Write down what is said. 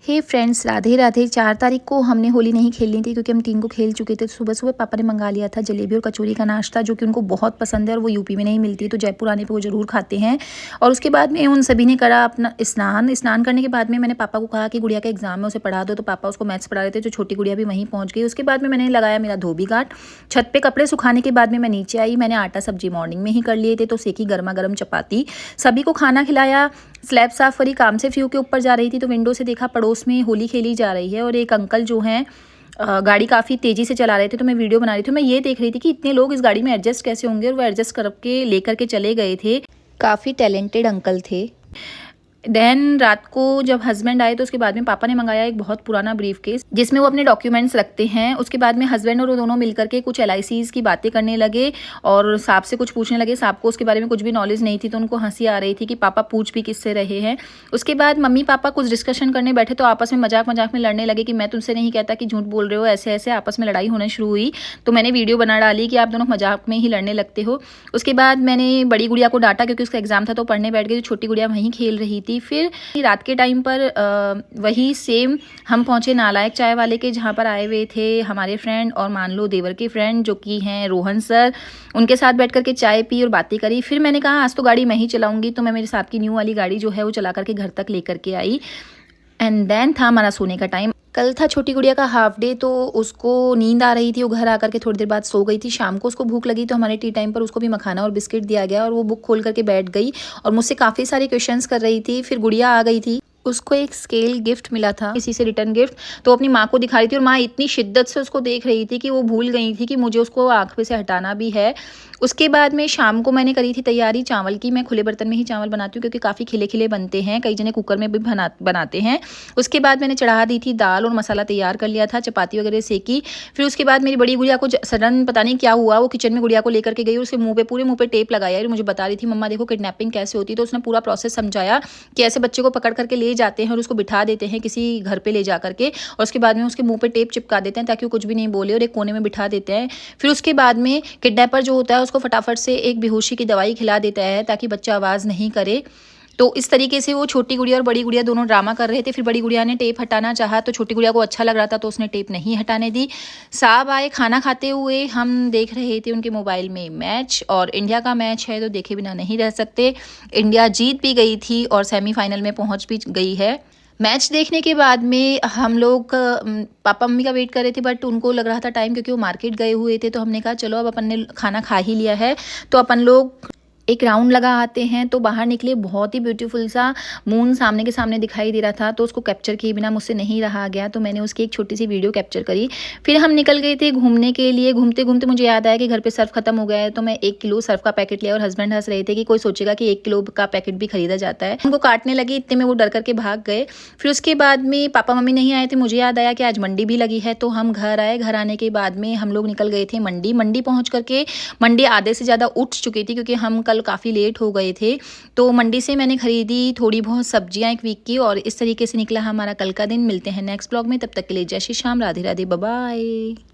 हे friends, Radhe Radhe. 4 तारीख को हमने होली नहीं खेलनी थी क्योंकि हम 3 को खेल चुके थे। सुबह सुबह पापा ने मंगा लिया था जलेबी और कचौरी का नाश्ता, जो कि उनको बहुत पसंद है और वो यूपी में नहीं मिलती, तो जयपुर आने पे वो ज़रूर खाते हैं। और उसके बाद में उन सभी ने करा अपना स्नान करने के बाद में मैंने पापा को कहा कि गुड़िया का एग्जाम है, उसे पढ़ा दो। तो पापा उसको मैथ्स पढ़ा रहे थे, जो छोटी गुड़िया भी वहीं पहुँच गई। उसके बाद में मैंने लगाया मेरा धोबी घाट। छत पे कपड़े सुखाने के बाद में मैं नीचे आई। मैंने आटा सब्जी मॉर्निंग में ही कर लिए थे, तो सेकी गर्मा गर्म चपाती, सभी को खाना खिलाया। स्लैब साफ करी, काम से फ्यू के ऊपर जा रही थी तो विंडो से देखा पड़ोस में होली खेली जा रही है और एक अंकल जो हैं गाड़ी काफ़ी तेज़ी से चला रहे थे, तो मैं वीडियो बना रही थी। मैं ये देख रही थी कि इतने लोग इस गाड़ी में एडजस्ट कैसे होंगे, और वो एडजस्ट करके लेकर के चले गए थे। काफ़ी टैलेंटेड अंकल थे। देन रात को जब हस्बैंड आए तो उसके बाद में पापा ने मंगाया एक बहुत पुराना ब्रीफ केस, जिसमें वो अपने डॉक्यूमेंट्स रखते हैं। उसके बाद में हस्बैंड और वो दोनों मिलकर के कुछ LICs की बातें करने लगे और सांप से कुछ पूछने लगे। सांप को उसके बारे में कुछ भी नॉलेज नहीं थी, तो उनको हंसी आ रही थी कि पापा पूछ भी किससे रहे हैं। उसके बाद मम्मी पापा कुछ डिस्कशन करने बैठे तो आपस में मजाक मजाक में लड़ने लगे कि मैं तुमसे नहीं कहता कि झूठ बोल रहे हो, ऐसे ऐसे आपस में लड़ाई होना शुरू हुई। तो मैंने वीडियो बना डाली कि आप दोनों मजाक में ही लड़ने लगते हो। उसके बाद मैंने बड़ी गुड़िया को डांटा क्योंकि उसका एग्जाम था, तो पढ़ने बैठ गई। छोटी गुड़िया वहीं खेल रही थी। फिर रात के टाइम पर वही सेम हम पहुंचे नालायक चाय वाले के, जहां पर आए हुए थे हमारे फ्रेंड और मान लो देवर के फ्रेंड जो कि हैं रोहन सर। उनके साथ बैठ करके चाय पी और बातें करी। फिर मैंने कहा आज तो गाड़ी मैं ही चलाऊंगी, तो मैं मेरे साथ की न्यू वाली गाड़ी जो है वो चला करके घर तक लेकर के आई। एंड देन था हमारा सोने का टाइम। कल था छोटी गुड़िया का हाफ डे, तो उसको नींद आ रही थी। वो घर आकर के थोड़ी देर बाद सो गई थी। शाम को उसको भूख लगी तो हमारे टी टाइम पर उसको भी मखाना और बिस्किट दिया गया और वो बुक खोल करके बैठ गई और मुझसे काफ़ी सारे क्वेश्चंस कर रही थी। फिर गुड़िया आ गई थी, उसको एक स्केल गिफ्ट मिला था किसी से, रिटर्न गिफ्ट, तो अपनी माँ को दिखा रही थी और माँ इतनी शिद्दत से उसको देख रही थी कि वो भूल गई थी कि मुझे उसको आँख पे से हटाना भी है। उसके बाद में शाम को मैंने करी थी तैयारी चावल की। मैं खुले बर्तन में ही चावल बनाती हूँ क्योंकि काफ़ी खिले खिले बनते हैं, कई जने कुकर में भी बनाते हैं। उसके बाद मैंने चढ़ा दी थी दाल और मसाला तैयार कर लिया था, चपाती वगैरह सेकी। फिर उसके बाद मेरी बड़ी गुड़िया को सडन पता नहीं क्या हुआ, वो किचन में गुड़िया को लेकर के गई, उसके पूरे मुँह पे टेप लगाया और मुझे बता रही थी मम्मा देखो किडनैपिंग कैसे होती है। तो उसने पूरा प्रोसेस समझाया कि ऐसे बच्चे को पकड़ करके ले जाते हैं और उसको बिठा देते हैं किसी घर पे ले जा करके, और उसके बाद में उसके मुंह पे टेप चिपका देते हैं ताकि वो कुछ भी नहीं बोले, और एक कोने में बिठा देते हैं। फिर उसके बाद में किडनैपर जो होता है उसको फटाफट से एक बेहोशी की दवाई खिला देता है ताकि बच्चा आवाज़ नहीं करे। तो इस तरीके से वो छोटी गुड़िया और बड़ी गुड़िया दोनों ड्रामा कर रहे थे। फिर बड़ी गुड़िया ने टेप हटाना चाहा तो छोटी गुड़िया को अच्छा लग रहा था, तो उसने टेप नहीं हटाने दी। साहब आए खाना खाते हुए, हम देख रहे थे उनके मोबाइल में मैच, और इंडिया का मैच है तो देखे बिना नहीं रह सकते। इंडिया जीत भी गई थी और सेमीफाइनल में पहुंच भी गई है। मैच देखने के बाद में हम लोग पापा मम्मी का वेट कर रहे थे, बट उनको लग रहा था टाइम क्योंकि वो मार्केट गए हुए थे। तो हमने कहा चलो अब अपन ने खाना खा ही लिया है तो अपन लोग एक राउंड लगा आते हैं। तो बाहर निकले, बहुत ही ब्यूटीफुल सा मून सामने के सामने दिखाई दे रहा था, तो उसको कैप्चर किए बिना मुझसे नहीं रहा गया, तो मैंने उसकी एक छोटी सी वीडियो कैप्चर करी। फिर हम निकल गए थे घूमने के लिए। घूमते घूमते मुझे याद आया कि घर पे सर्फ खत्म हो गया है, तो मैं 1 किलो सर्फ का पैकेट लिया और हस्बैंड हंस रहे थे कि कोई सोचेगा कि 1 किलो का पैकेट भी खरीदा जाता है। उनको काटने लगी, इतने में वो डर करके भाग गए। फिर उसके बाद में पापा मम्मी नहीं आए थे। मुझे याद आया कि आज मंडी भी लगी है, तो हम घर आए। घर आने के बाद में हम लोग निकल गए थे मंडी पहुँच करके मंडी आधे से ज़्यादा उठ चुकी थी क्योंकि हम कल काफ़ी लेट हो गए थे। तो मंडी से मैंने खरीदी थोड़ी बहुत सब्जियां 1 वीक की, और इस तरीके से निकला हमारा कल का दिन। मिलते हैं नेक्स्ट ब्लॉग में, तब तक के लिए जय श्री श्याम, राधे राधे, बाय बाय।